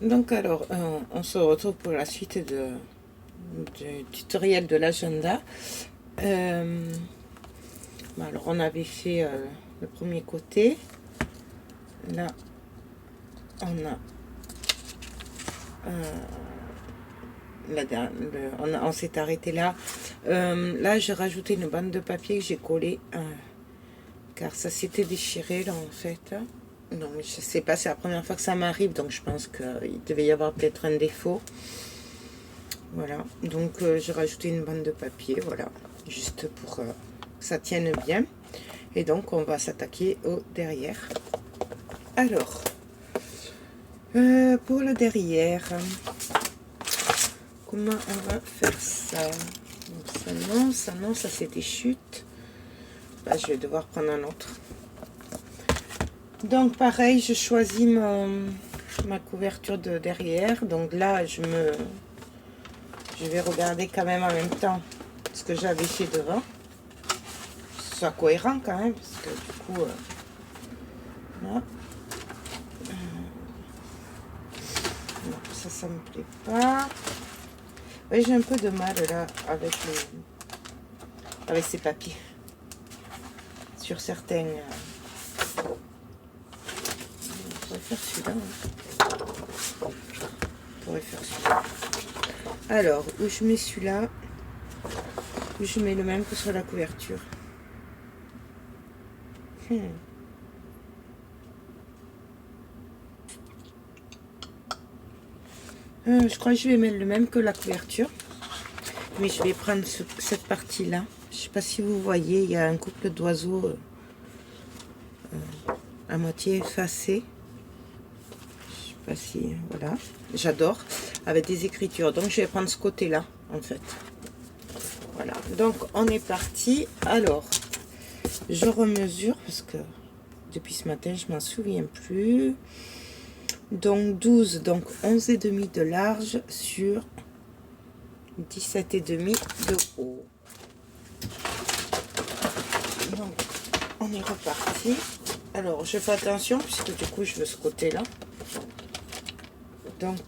Donc alors, on se retrouve pour la suite du tutoriel de l'agenda. Alors on avait fait le premier côté. Là, on s'est arrêté là. Là, j'ai rajouté une bande de papier que j'ai collée car ça s'était déchiré là en fait. Donc je sais pas, c'est la première fois que ça m'arrive, donc je pense qu'il devait y avoir peut-être un défaut. Voilà, donc j'ai rajouté une bande de papier, voilà, juste pour que ça tienne bien. Et donc on va s'attaquer au derrière. Alors, pour le derrière, comment on va faire ça? Donc ça non, ça c'est des chutes. Là, je vais devoir prendre un autre. Donc pareil, je choisis ma couverture de derrière. Donc là, je vais regarder quand même en même temps ce que j'avais fait devant. Que ce soit cohérent quand même, parce que du coup, là. Non, ça me plaît pas. Oui, j'ai un peu de mal là avec ces papiers. Sur certains. On pourrait faire celui-là. On pourrait faire celui-là. Alors, où je mets celui-là, où je mets le même que sur la couverture. Je crois que je vais mettre le même que la couverture. Mais je vais prendre cette partie-là. Je ne sais pas si vous voyez, il y a un couple d'oiseaux à moitié effacé. Je sais pas si... Voilà. J'adore. Avec des écritures. Donc, je vais prendre ce côté-là, en fait. Voilà. Donc, on est parti. Alors, je remesure parce que depuis ce matin, je m'en souviens plus. Donc, 12, donc 11,5 de large sur 17,5 de haut. Donc, on est reparti. Alors, je fais attention puisque du coup, je veux ce côté-là. Donc,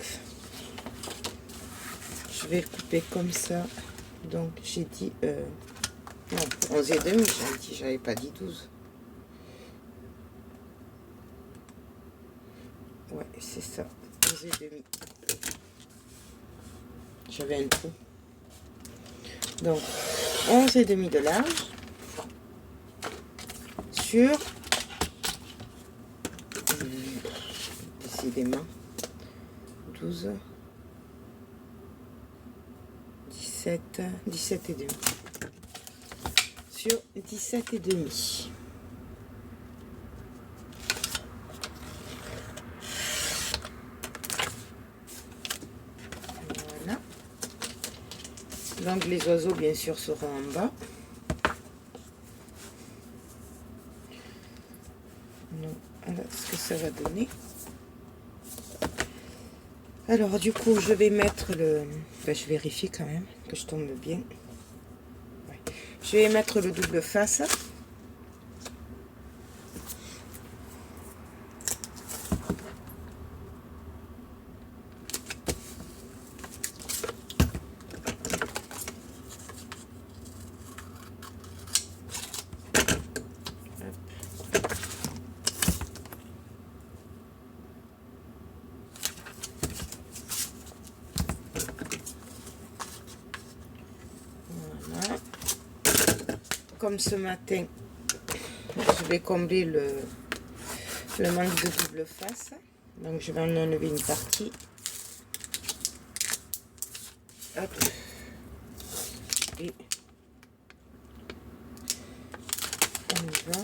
je vais le couper comme ça. Donc, j'ai dit... non, 11,5, j'avais dit, j'avais pas dit 12. Ouais, c'est ça. 11,5. J'avais un trou. Donc, 11,5 de large sur... décidément. 12... 17,5 sur 17,5. Voilà. Donc les oiseaux bien sûr seront en bas. Donc, voilà ce que ça va donner. Alors du coup je vais mettre le... Enfin, je vérifie quand même que je tombe bien. Ouais. Je vais mettre le double face. Voilà. Comme ce matin, je vais combler le manque de double face. Donc je vais en enlever une partie. Hop. Et on y va.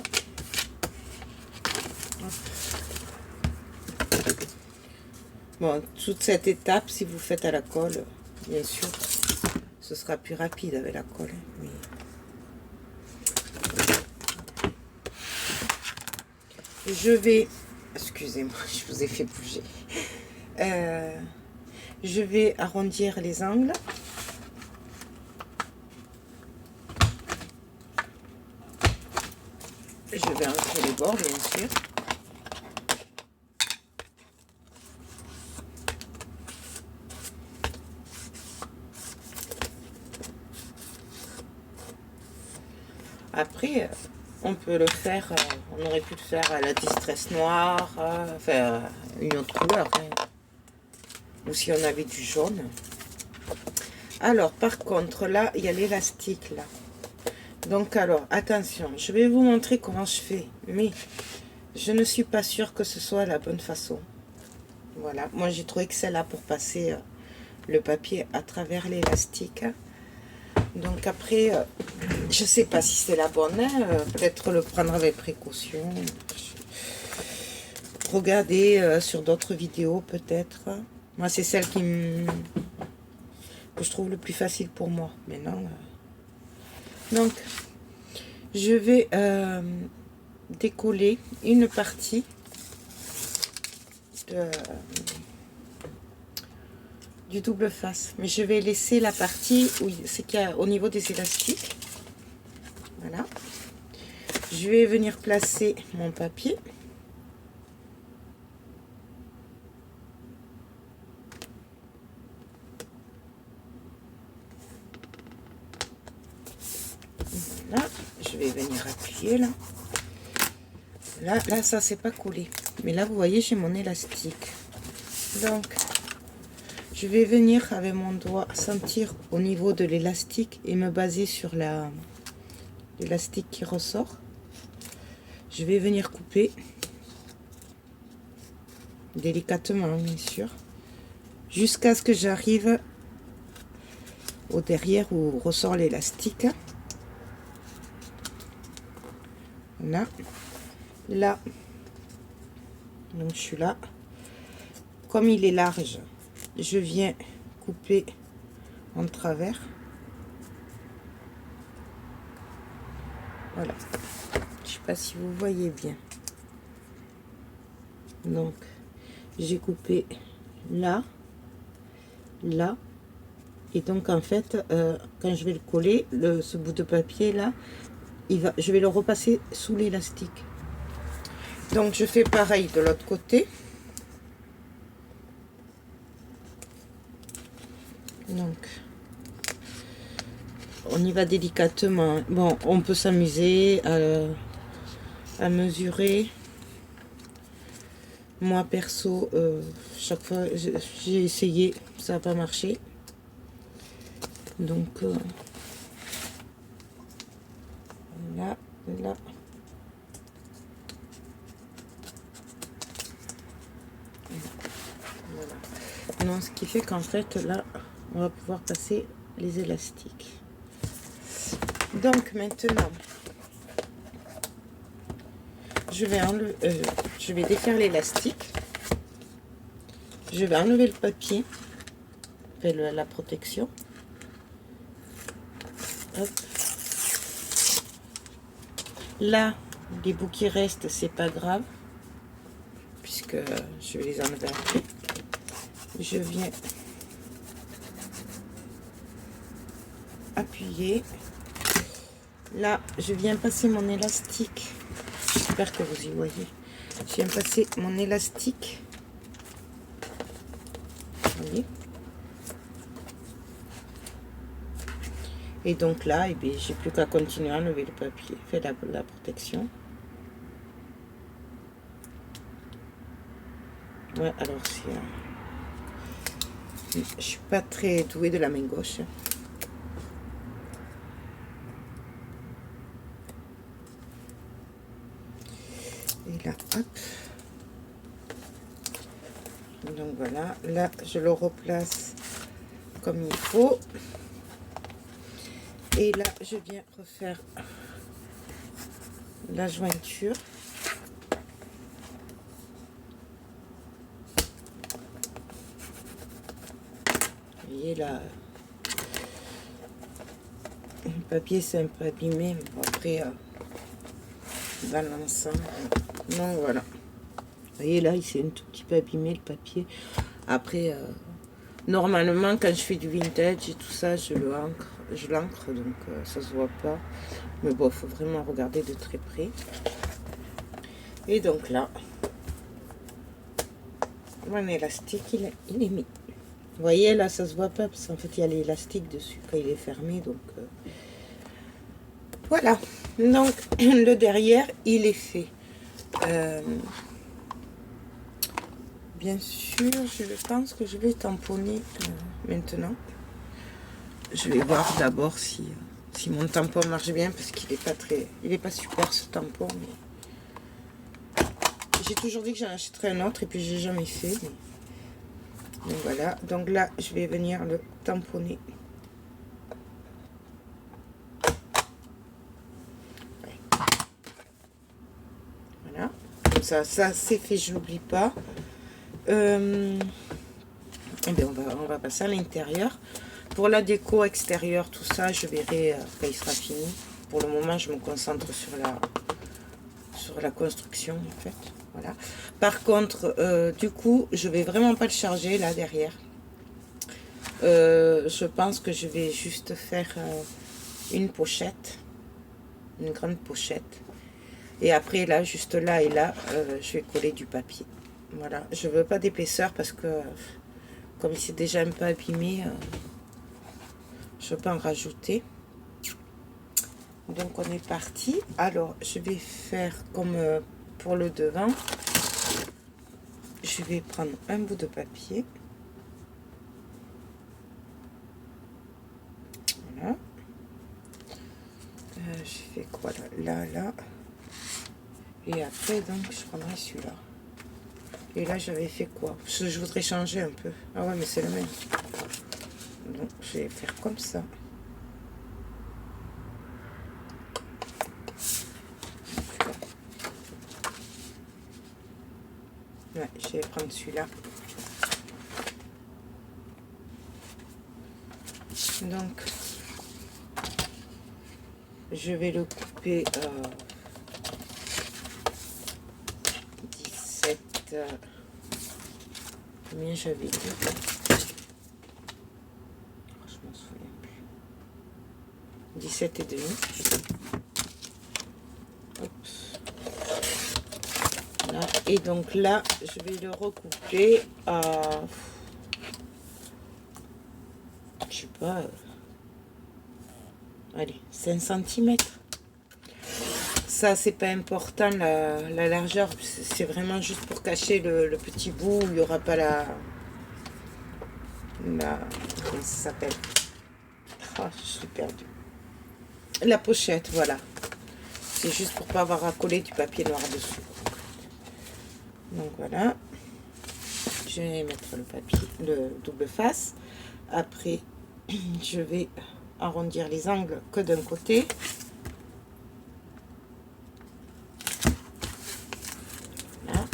Hop. Bon, toute cette étape, si vous faites à la colle, bien sûr, ce sera plus rapide avec la colle. Mais... je vais... Excusez-moi, je vous ai fait bouger. Je vais arrondir les angles. Je vais enlever les bords, bien sûr. Après, on peut le faire, on aurait pu le faire à la distress noire, enfin une autre couleur, hein. Ou si on avait du jaune. Alors, par contre, là, il y a l'élastique, là. Donc, alors, attention, je vais vous montrer comment je fais. Mais je ne suis pas sûre que ce soit la bonne façon. Voilà, moi j'ai trouvé que c'est là pour passer le papier à travers l'élastique. Donc après, je sais pas si c'est la bonne, hein, peut-être le prendre avec précaution. Regarder sur d'autres vidéos peut-être. Moi c'est celle que je trouve le plus facile pour moi. Maintenant, donc je vais décoller une partie du double face, mais je vais laisser la partie où c'est qu'il y a au niveau des élastiques. Voilà, je vais venir placer mon papier. Là, je vais venir appuyer là. Là, ça c'est pas collé, mais là vous voyez j'ai mon élastique. Donc je vais venir avec mon doigt sentir au niveau de l'élastique et me baser sur l'élastique qui ressort. Je vais venir couper délicatement, bien sûr, jusqu'à ce que j'arrive au derrière où ressort l'élastique. Voilà. Là, donc je suis là. Comme il est large, je viens couper en travers. Voilà. Je sais pas si vous voyez bien. Donc, j'ai coupé là, là. Et donc, en fait, quand je vais le coller, ce bout de papier là, je vais le repasser sous l'élastique. Donc, je fais pareil de l'autre côté. Donc, on y va délicatement. Bon, on peut s'amuser à mesurer. Moi, perso, chaque fois, j'ai essayé, ça n'a pas marché. Donc, là, là. Voilà. Non, ce qui fait qu'en fait, là, on va pouvoir passer les élastiques. Donc, maintenant, je vais défaire l'élastique. Je vais enlever le papier, la protection. Hop. Là, les bouts qui restent, c'est pas grave, puisque je vais les enlever après. Je viens appuyer. Là, je viens passer mon élastique. J'espère que vous y voyez. Je viens passer mon élastique. Vous voyez? Et donc là, eh bien, j'ai plus qu'à continuer à enlever le papier, faire la protection. Ouais, alors je suis pas très douée de la main gauche. Et là, hop. Donc voilà, là je le replace comme il faut. Et là, je viens refaire la jointure. Vous voyez là, le papier c'est un peu abîmé, mais bon, après, dans l'ensemble, donc voilà. Vous voyez là, il s'est un tout petit peu abîmé le papier. Après, normalement, quand je fais du vintage et tout ça, je l'encre, donc ça se voit pas. Mais bon, il faut vraiment regarder de très près. Et donc là, mon élastique, il est mis. Vous voyez, là, ça se voit pas, parce qu'en fait, il y a l'élastique dessus quand il est fermé, donc voilà. Donc, le derrière, il est fait. Bien sûr, je pense que je vais tamponner maintenant. Je vais voir d'abord si mon tampon marche bien, parce qu'il est pas très... Il est pas super, ce tampon. J'ai toujours dit que j'en achèterais un autre, et puis j'ai jamais fait. Donc voilà. Donc là, je vais venir le tamponner. Voilà. Comme ça c'est fait, je n'oublie pas. Et bien on va passer à l'intérieur. Pour la déco extérieure, tout ça, je verrai quand il sera fini. Pour le moment, je me concentre sur la construction, en fait. Voilà. Par contre, du coup, je vais vraiment pas le charger là derrière. Je pense que je vais juste faire une pochette, une grande pochette. Et après, là, juste là et là, je vais coller du papier. Voilà. Je veux pas d'épaisseur parce que, comme il s'est déjà un peu abîmé, je peux en rajouter. Donc on est parti. Alors je vais faire comme pour le devant. Je vais prendre un bout de papier. Voilà. Je fais quoi là. Et après donc je prendrai celui-là. Et là j'avais fait quoi? Parce que je voudrais changer un peu. Ah ouais, mais c'est le même. Donc je vais faire comme ça. Ouais, je vais prendre celui-là. Donc, je vais le couper 17. Combien j'avais dit? Je m'en souviens plus. 17 et demi. Voilà. Et donc là, je vais le recouper à, je sais pas, allez, 5 cm. Ça, c'est pas important, la largeur, c'est vraiment juste pour cacher le petit bout où il n'y aura pas la comment ça s'appelle? Oh, je suis perdue. La pochette, voilà. C'est juste pour pas avoir à coller du papier noir dessus. Donc voilà. Je vais mettre le papier, le double face. Après, je vais arrondir les angles que d'un côté. Voilà.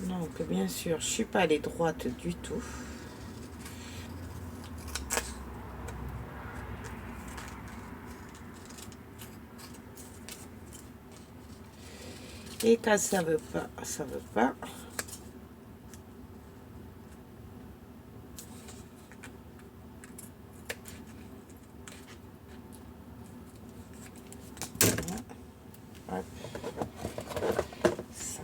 Donc bien sûr, je suis pas allée droite du tout. Et quand ça veut pas, ça veut pas. Voilà. Hop. Ça.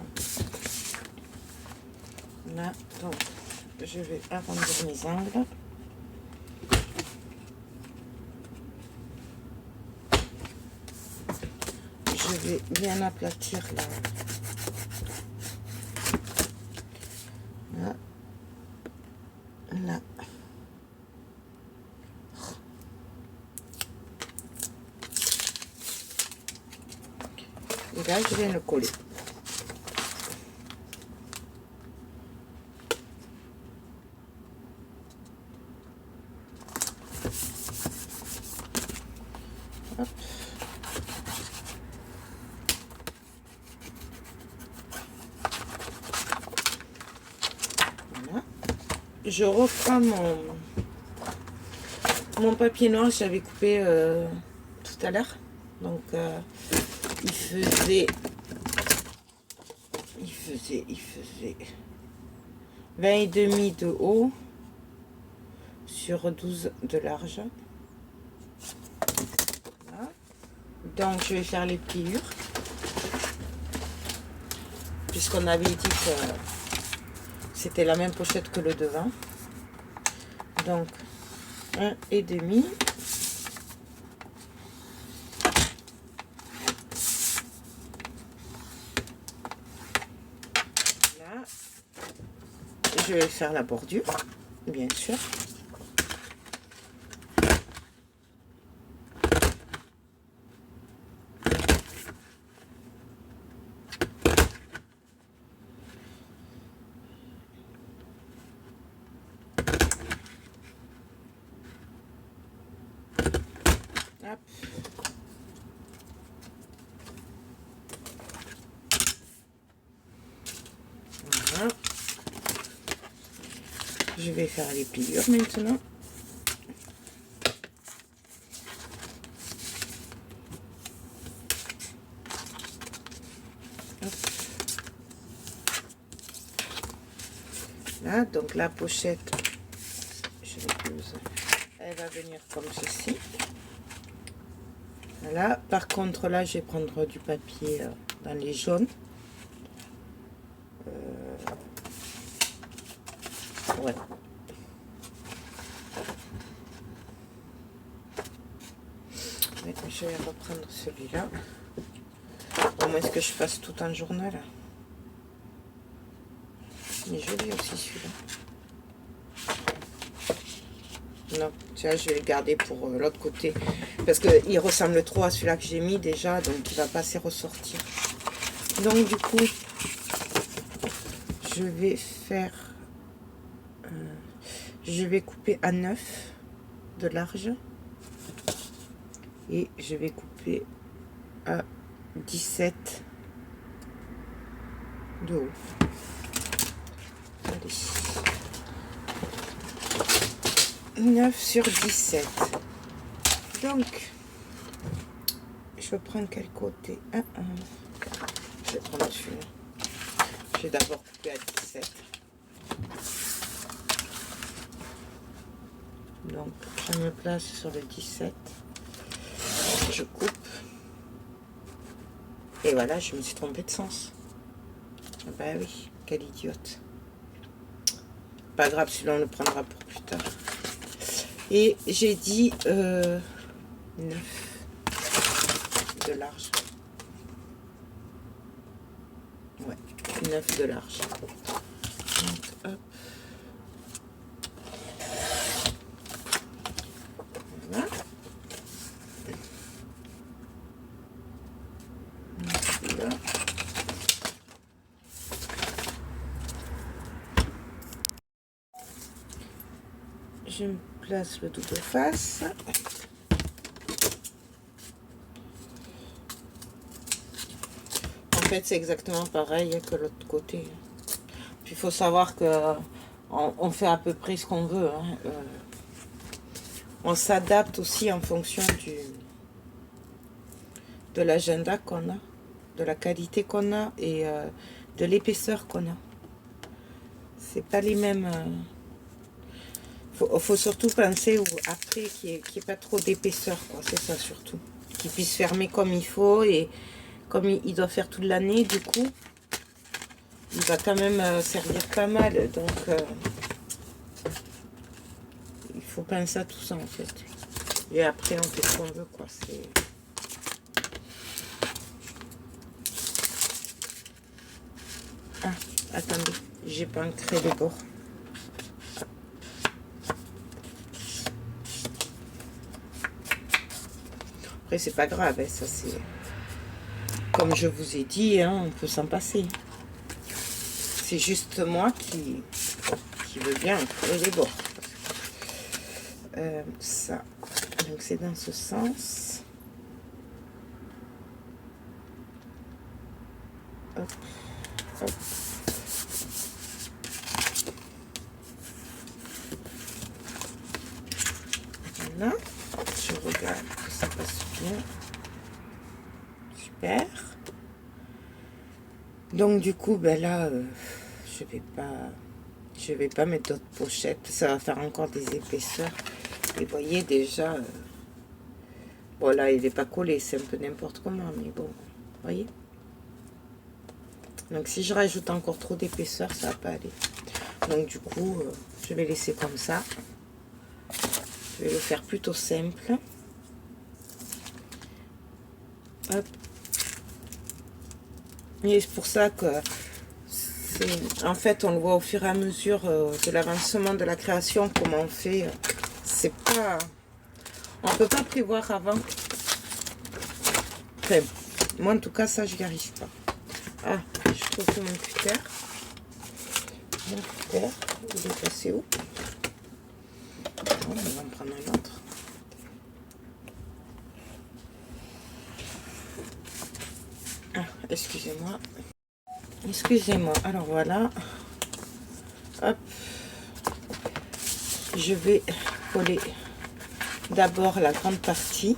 Là, donc, je vais arrondir mes angles. Je vais bien aplatir là. Là. Là. Et là, je viens le coller. Hop. Voilà. Je reprends mon papier noir que j'avais coupé tout à l'heure. Donc, il faisait 20 et demi de haut sur 12 de large. Voilà. Donc je vais faire les pliures, puisqu'on avait dit que c'était la même pochette que le devant. Donc, 1,5. Là, je vais faire la bordure, bien sûr. Hop. Voilà. Je vais faire les pliures maintenant. Hop. Là, donc la pochette, je l'ai pose. Elle va venir comme ceci. Voilà. Par contre, là, je vais prendre du papier dans les jaunes. Ouais. Ouais, je vais reprendre celui-là. Au moins, est-ce que je fasse tout en journal? Il est joli aussi celui-là. Non, celui-là, je vais le garder pour l'autre côté. Parce qu'il ressemble trop à celui-là que j'ai mis déjà, donc il va pas assez ressortir. Donc du coup, je vais faire... je vais couper à 9 de large. Et je vais couper à 17 de haut. Allez. 9 sur 17. Donc, je prends quel côté? Je vais prendre celui-là. Je vais d'abord couper à 17. Donc, je me place sur le 17. Je coupe. Et voilà, je me suis trompée de sens. Ah bah oui, quelle idiote. Pas grave, celui-là, on le prendra pour plus tard. Et j'ai dit 9 de large. Ouais, 9 de large. Donc, hop. Voilà. Là. Je me place le double face. En fait, c'est exactement pareil que l'autre côté. Puis il faut savoir que on fait à peu près ce qu'on veut. Hein. On s'adapte aussi en fonction de l'agenda qu'on a, de la qualité qu'on a et de l'épaisseur qu'on a. C'est pas les mêmes. Faut surtout penser après qu'il n'y ait pas trop d'épaisseur, quoi. C'est ça surtout. Qu'il puisse fermer comme il faut et comme il doit faire toute l'année, du coup, il va quand même servir pas mal. Donc, il faut penser à tout ça en fait. Et après, on fait ce qu'on veut, quoi. C'est... Ah, attendez, j'ai pas ancré les bords. Après, c'est pas grave, hein, ça c'est... Comme je vous ai dit, hein, on peut s'en passer. C'est juste moi qui veut bien ancrer les bords. Ça, donc c'est dans ce sens. Hop, hop. Voilà, je regarde que ça passe bien. Super. Donc du coup, ben là, je vais pas mettre d'autres pochettes. Ça va faire encore des épaisseurs. Et vous voyez déjà, bon là, il n'est pas collé, c'est un peu n'importe comment, mais bon, vous voyez. Donc si je rajoute encore trop d'épaisseur, ça va pas aller. Donc du coup, je vais laisser comme ça. Je vais le faire plutôt simple. Hop. Et c'est pour ça que en fait on le voit au fur et à mesure de l'avancement de la création, comment on fait. C'est pas, on peut pas prévoir avant. Enfin, moi en tout cas ça je n'y arrive pas. Ah, je trouve que mon cutter, il est passé où? On va en prendre un autre. Ah, excusez-moi. Excusez-moi. Alors voilà. Hop. Je vais coller d'abord la grande partie.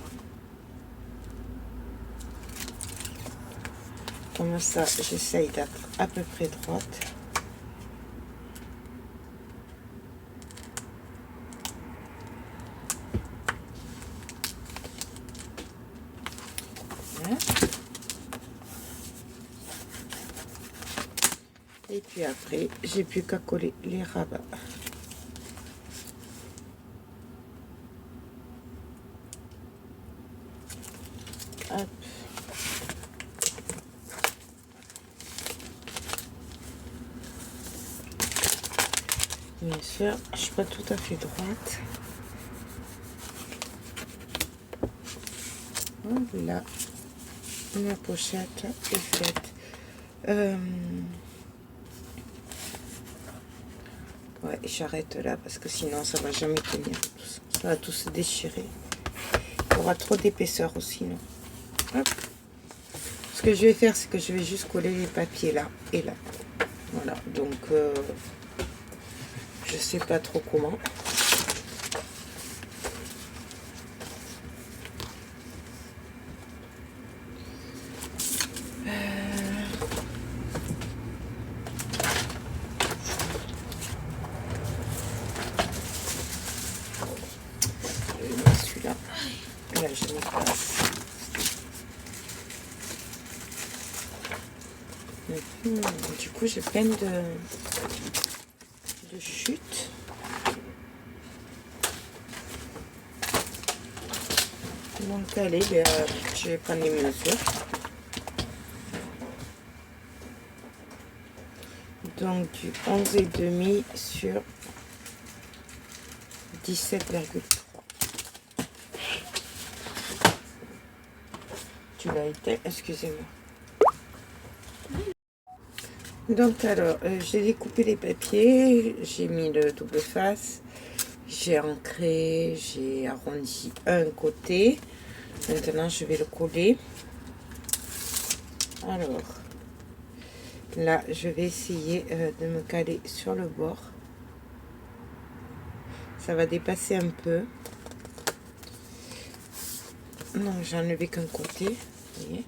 Comme ça, j'essaye d'être à peu près droite. Voilà. Et puis après, j'ai plus qu'à coller les rabats. Hop. Bien sûr, je suis pas tout à fait droite. Voilà, ma pochette est faite. Ouais, j'arrête là parce que sinon ça va jamais tenir. Ça va tout se déchirer. Il y aura trop d'épaisseur aussi, non? Hop. Ce que je vais faire, c'est que je vais juste coller les papiers là et là. Voilà, donc je sais pas trop comment. Celui-là, là je mets pas. Du coup, j'ai plein de chutes. Donc, allez, je vais prendre les mesures. Donc, du 11,5 sur 17,3. Tu l'as été, excusez-moi. Donc, alors, j'ai découpé les papiers, j'ai mis le double face, j'ai ancré, j'ai arrondi un côté. Maintenant, je vais le coller. Alors, là, je vais essayer de me caler sur le bord. Ça va dépasser un peu. Non, j'ai enlevé qu'un côté. Vous voyez.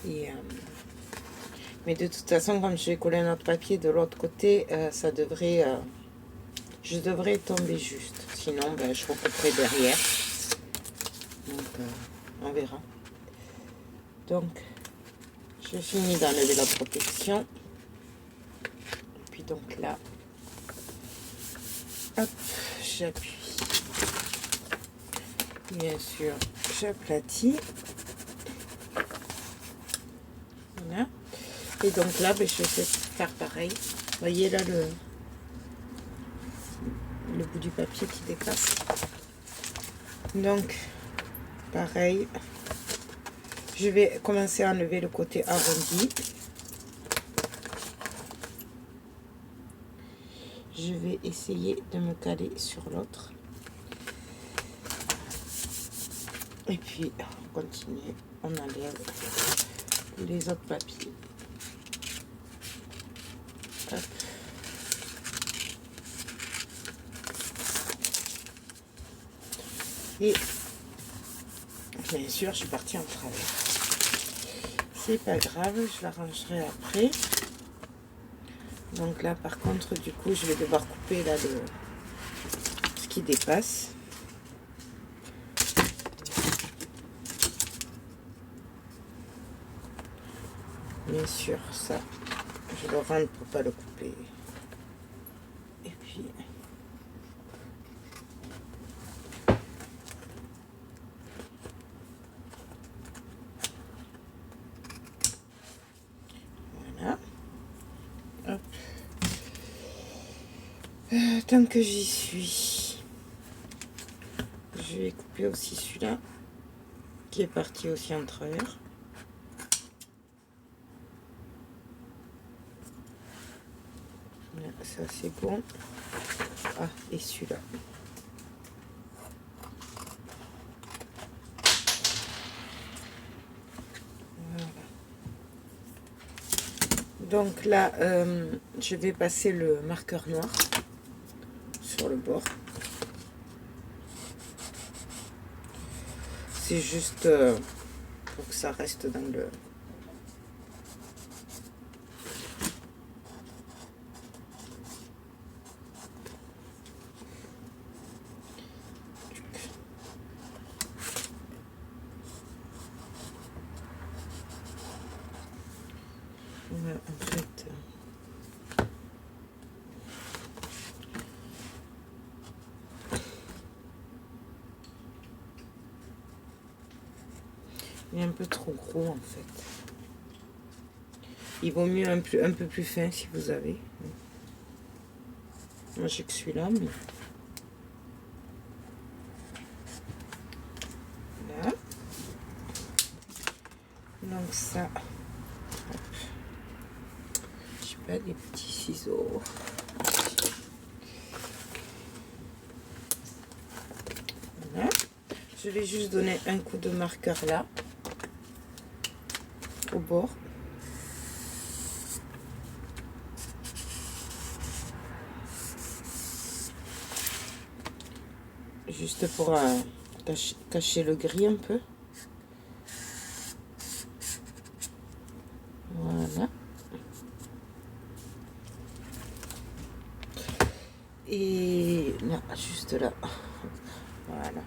Et, mais de toute façon, comme je vais coller un autre papier de l'autre côté, ça devrait... je devrais tomber juste. Sinon, ben, je recouperai derrière. Donc, on verra. Donc, je finis d'enlever la protection. Et puis donc là, hop, j'appuie. Bien sûr, j'aplatis. Voilà. Et donc là, ben, je vais faire pareil. Vous voyez là le bout du papier qui dépasse. Donc, pareil. Je vais commencer à enlever le côté arrondi. Je vais essayer de me caler sur l'autre. Et puis, on continue. On enlève les autres papiers. Hop. Et bien sûr, je suis partie en travers. C'est pas grave, je l'arrangerai après. Donc là, par contre, du coup, je vais devoir couper là ce qui dépasse. Bien sûr, ça, je le rentre pour pas le couper. Et puis, Tant que j'y suis, je vais couper aussi celui-là qui est parti aussi en travers. Ça c'est bon. Ah, et celui-là. Voilà. Donc là, je vais passer le marqueur noir sur le bord. C'est juste pour que ça reste dans le... Ouais, en fait... il est un peu trop gros en fait. Il vaut mieux un peu plus fin si vous avez. Moi j'ai que celui-là, mais... Là. Donc ça... j'ai pas des petits ciseaux. Voilà. Je vais juste donner un coup de marqueur là. Au bord. Juste pour cacher le gris un peu. Voilà. Et là, juste là. Voilà.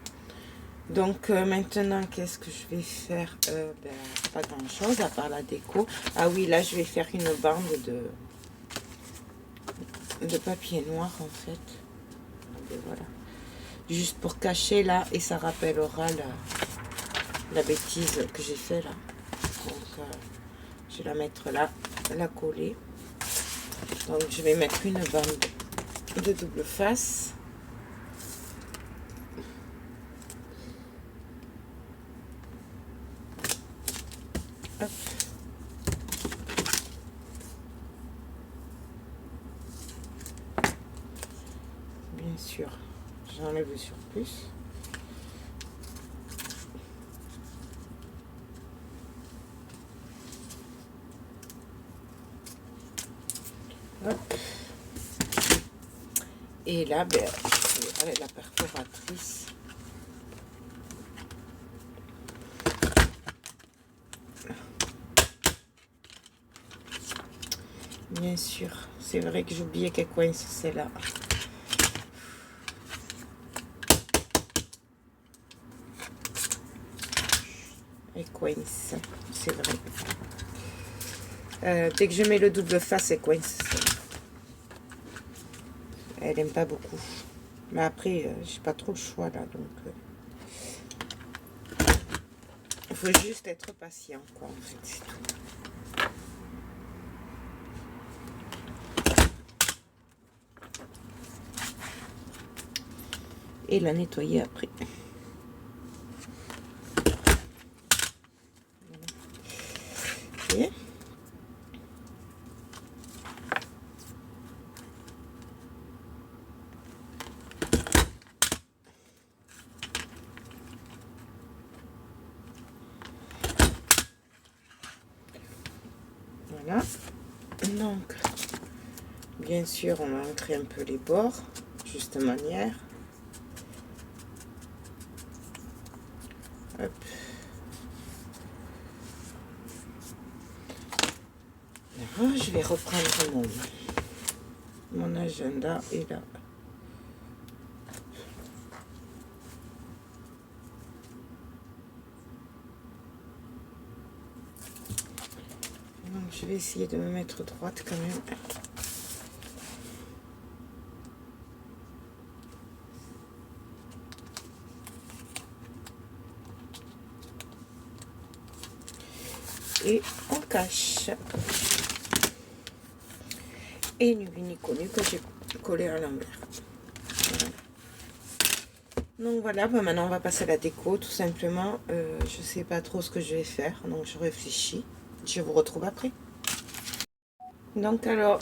Donc maintenant, qu'est-ce que je vais faire? Pas grand chose à part la déco. Ah oui, là, je vais faire une bande de papier noir en fait. Et voilà. Juste pour cacher là, et ça rappellera la bêtise que j'ai fait là. Donc je vais la mettre là, la coller. Donc je vais mettre une bande de double face. Hop. Bien sûr, j'enlève le surplus. Hop. Et là, avec la perforatrice, bien sûr, c'est vrai que j'oubliais qu'elle coince celle-là. Elle coince, c'est vrai. Dès que je mets le double face, elle coince. Elle aime pas beaucoup. Mais après, j'ai pas trop le choix là, donc... il faut juste être patient, quoi, en fait, c'est tout. Et la nettoyer après. Okay. Voilà. Donc, bien sûr, on va ancrer un peu les bords, juste manière. Hop. Alors, je vais reprendre mon agenda et là. Donc, je vais essayer de me mettre droite quand même. Et on cache. Et ni vu ni connu que collé à l'envers. Voilà. Donc voilà, ben maintenant on va passer à la déco tout simplement. Je sais pas trop ce que je vais faire, donc je réfléchis. Je vous retrouve après. Donc alors,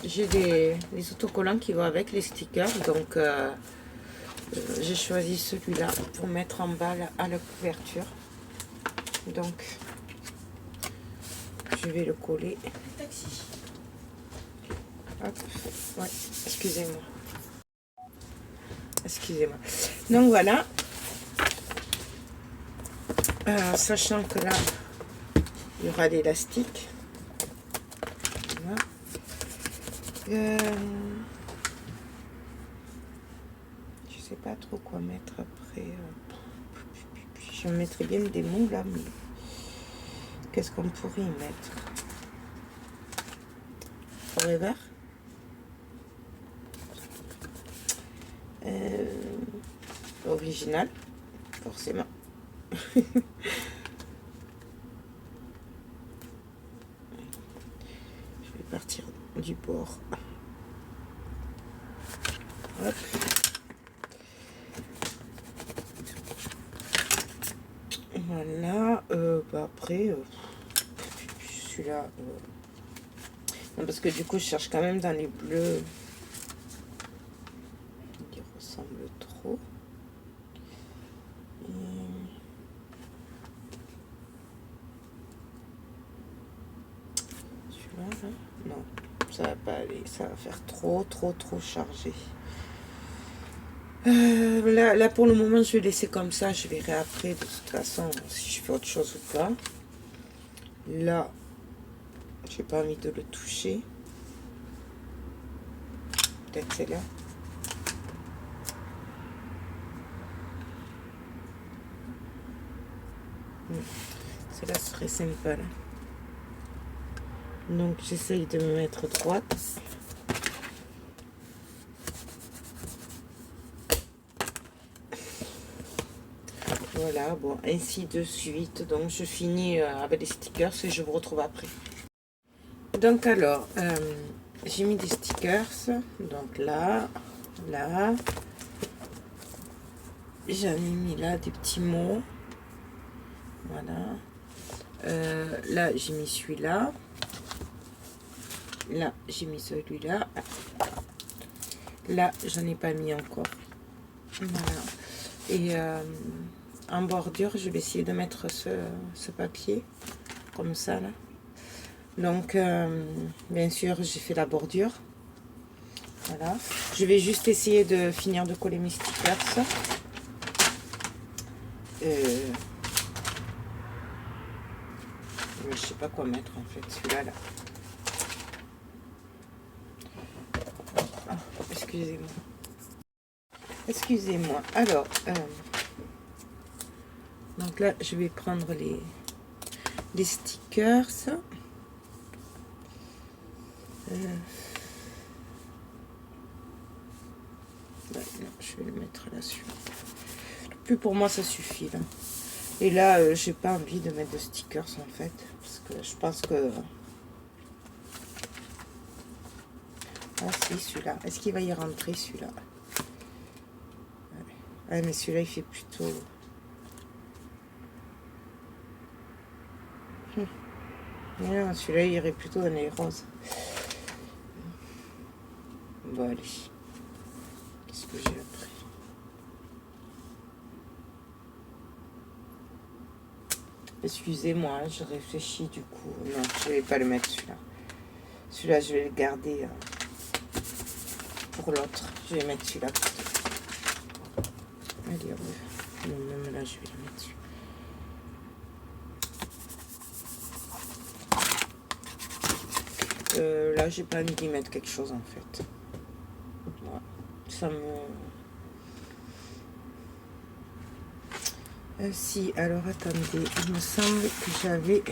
j'ai les autocollants qui vont avec les stickers, donc j'ai choisi celui-là pour mettre en bas à la couverture. Donc je vais le coller. Taxi. Hop, ouais, excusez-moi. Excusez-moi. Donc voilà. Sachant que là, il y aura l'élastique. Voilà. Je sais pas trop quoi mettre après. Je mettrais bien des mots là, mais qu'est-ce qu'on pourrait y mettre? Forever. Original, forcément. Je vais partir du bord. Hop. Voilà. Après, celui-là. Non, parce que du coup, je cherche quand même dans les bleus. Qui ressemblent trop. Celui-là, là. Non, ça va pas aller. Ça va faire trop chargé. Là, pour le moment, je vais laisser comme ça. Je verrai après, de toute façon, si je fais autre chose ou pas. Là, j'ai pas envie de le toucher. Peut-être c'est là. Celle-là serait sympa. Là. Donc, j'essaye de me mettre droite. Voilà, bon, ainsi de suite. Donc, je finis avec les stickers et je vous retrouve après. Donc, alors, j'ai mis des stickers. Donc, là. J'en ai mis là des petits mots. Voilà. Là, j'ai mis celui-là. Là, j'ai mis celui-là. Là, j'en ai pas mis encore. Voilà. Et en bordure, je vais essayer de mettre ce papier. Comme ça, là. Donc, bien sûr, j'ai fait la bordure. Voilà. Je vais juste essayer de finir de coller mes stickers. Je sais pas quoi mettre en fait, celui-là là. Ah, excusez-moi. Excusez-moi. Alors, donc là, je vais prendre les stickers. Ouais, non, je vais le mettre là-dessus. Plus pour moi, ça suffit là. Et là, j'ai pas envie de mettre de stickers en fait, parce que je pense que... Ah si, celui-là. Est-ce qu'il va y rentrer celui-là? Ah, mais celui-là, il fait plutôt... Celui-là, il irait plutôt dans les roses. Bon, allez. Qu'est-ce que j'ai après? Excusez-moi, je réfléchis du coup. Non, je vais pas le mettre celui-là. Celui-là, je vais le garder pour l'autre. Je vais mettre celui-là plutôt. Allez, même là, je vais le mettre dessus. Là, j'ai pas envie d'y mettre quelque chose en fait. Voilà. Ça me... si, alors attendez, il me semble que j'avais...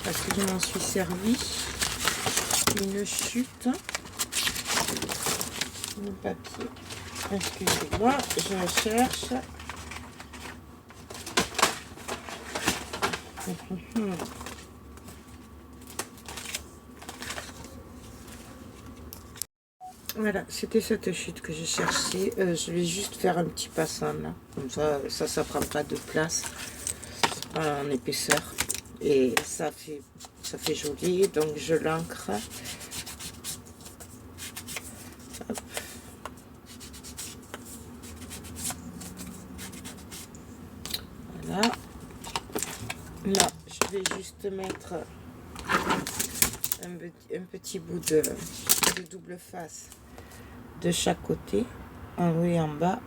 Parce que je m'en suis servi une chute. Le papier. Excusez-moi, je cherche. Voilà, c'était cette chute que j'ai cherchée. Je vais juste faire un petit passant là. Comme ça prend pas de place en épaisseur. Et ça fait joli. Donc je l'ancre. Voilà. Là, je vais juste mettre un petit bout de double face de chaque côté, en haut et en bas.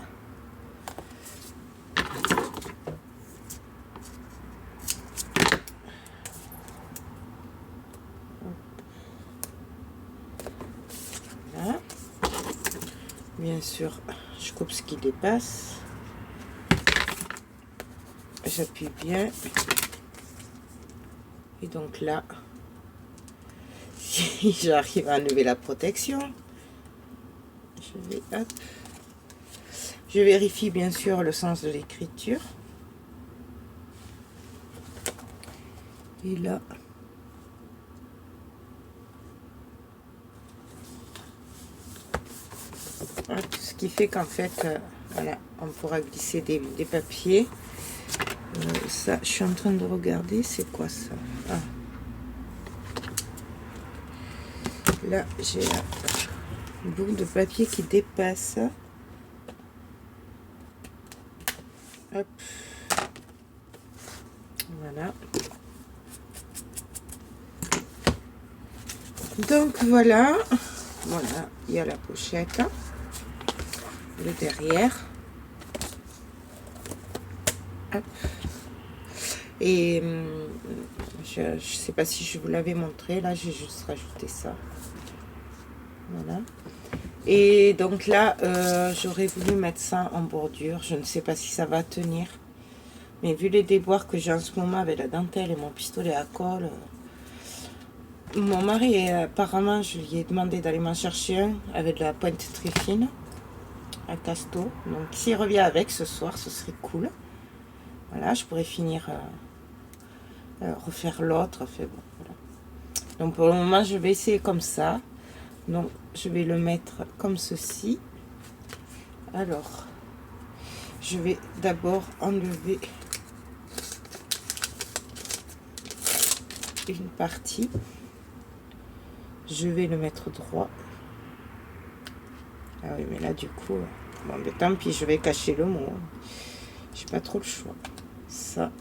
Voilà. Bien sûr, je coupe ce qui dépasse. J'appuie bien. Et donc là, si j'arrive à enlever la protection, je vérifie bien sûr le sens de l'écriture. Et là, ce qui fait qu'en fait, voilà, on pourra glisser des papiers. Ça, je suis en train de regarder, c'est quoi ça? Ah. Là, j'ai un bout de papier qui dépasse. Hop. Voilà. Donc voilà. Voilà, il y a la pochette. Le derrière. Hop. Et je ne sais pas si je vous l'avais montré. Là, j'ai juste rajouté ça. Voilà. Et donc là, j'aurais voulu mettre ça en bordure. Je ne sais pas si ça va tenir. Mais vu les déboires que j'ai en ce moment avec la dentelle et mon pistolet à colle, mon mari, apparemment, je lui ai demandé d'aller m'en chercher un avec de la pointe très fine à Casto. Donc s'il revient avec ce soir, ce serait cool. Voilà, je pourrais finir, refaire l'autre. Bon, voilà. Donc pour le moment, je vais essayer comme ça. Donc je vais le mettre comme ceci. Alors, je vais d'abord enlever une partie. Je vais le mettre droit. Ah oui, mais là, du coup, bon, mais tant pis, je vais cacher le mot. J'ai pas trop le choix. Ça.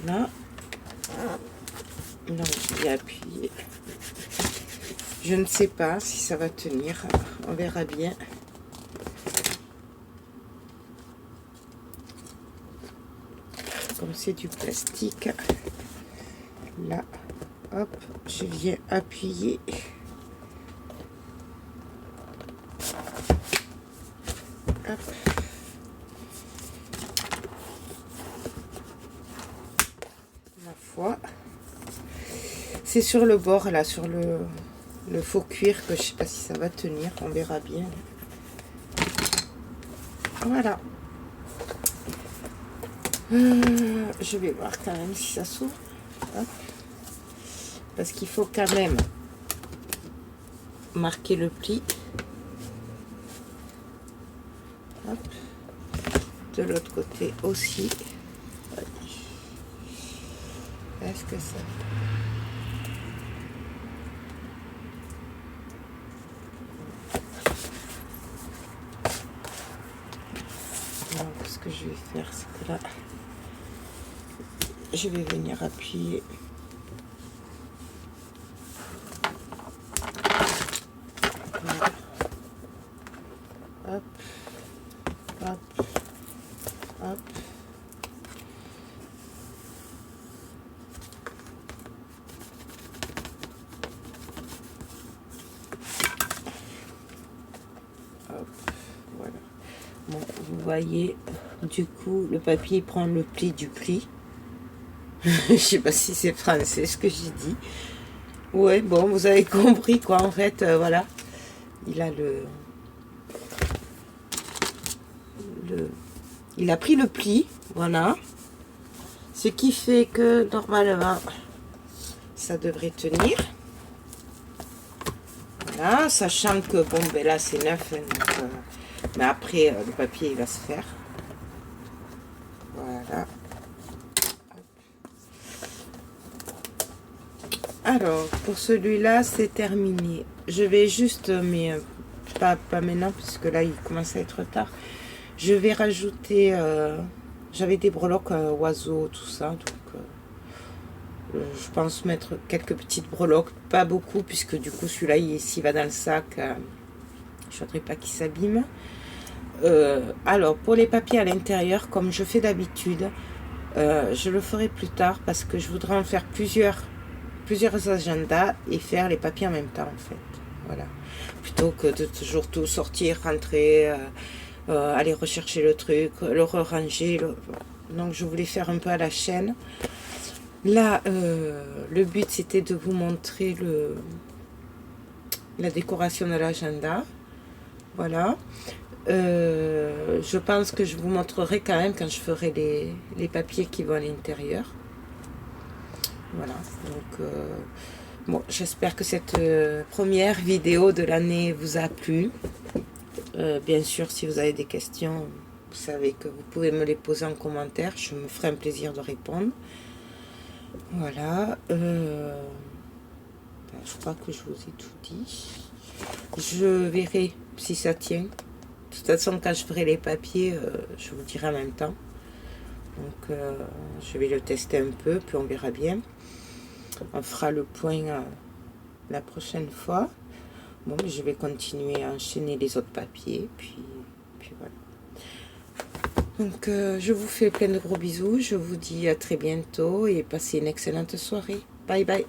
Là. Donc, j'ai appuyé. Je ne sais pas si ça va tenir. On verra bien. Comme c'est du plastique. Là. Hop. Je viens appuyer. Hop. Ma foi. C'est sur le bord, là, sur le faux cuir, que je sais pas si ça va tenir. On verra bien. Voilà. Je vais voir quand même si ça s'ouvre. Parce qu'il faut quand même marquer le pli. Hop. De l'autre côté aussi. Est-ce que ça... Donc, ce que je vais faire, c'est que là, je vais venir appuyer. Voilà. Hop, hop, hop. Hop, voilà. Bon, vous voyez, du coup, le papier prend le pli du pli. Je sais pas si c'est français ce que j'ai dit. Ouais, bon, vous avez compris quoi, en fait, voilà. Il a il a pris le pli, voilà. Ce qui fait que normalement, ça devrait tenir. Voilà, sachant que, bon, ben là, c'est neuf. Hein, donc, mais après, le papier, il va se faire. Voilà. Alors, pour celui-là, c'est terminé. Je vais juste, mais pas maintenant, puisque là, il commence à être tard. Je vais rajouter, j'avais des breloques oiseaux, tout ça, donc je pense mettre quelques petites breloques, pas beaucoup, puisque du coup, celui-là, s'il va dans le sac, je ne voudrais pas qu'il s'abîme. Alors, pour les papiers à l'intérieur, comme je fais d'habitude, je le ferai plus tard, parce que je voudrais en faire plusieurs agendas et faire les papiers en même temps, en fait. Voilà. Plutôt que de toujours tout sortir, rentrer, aller rechercher le truc, le ranger. Donc, je voulais faire un peu à la chaîne. Là, le but, c'était de vous montrer la décoration de l'agenda. Voilà. Je pense que je vous montrerai quand même quand je ferai les papiers qui vont à l'intérieur. Voilà. Donc, bon, j'espère que cette première vidéo de l'année vous a plu. Bien sûr, si vous avez des questions, vous savez que vous pouvez me les poser en commentaire. Je me ferai un plaisir de répondre. Voilà. Je crois que je vous ai tout dit. Je verrai si ça tient. De toute façon, quand je ferai les papiers, je vous dirai en même temps. Donc, je vais le tester un peu, puis on verra bien. On fera le point la prochaine fois. Bon, je vais continuer à enchaîner les autres papiers, puis voilà. Donc, je vous fais plein de gros bisous. Je vous dis à très bientôt et passez une excellente soirée. Bye bye.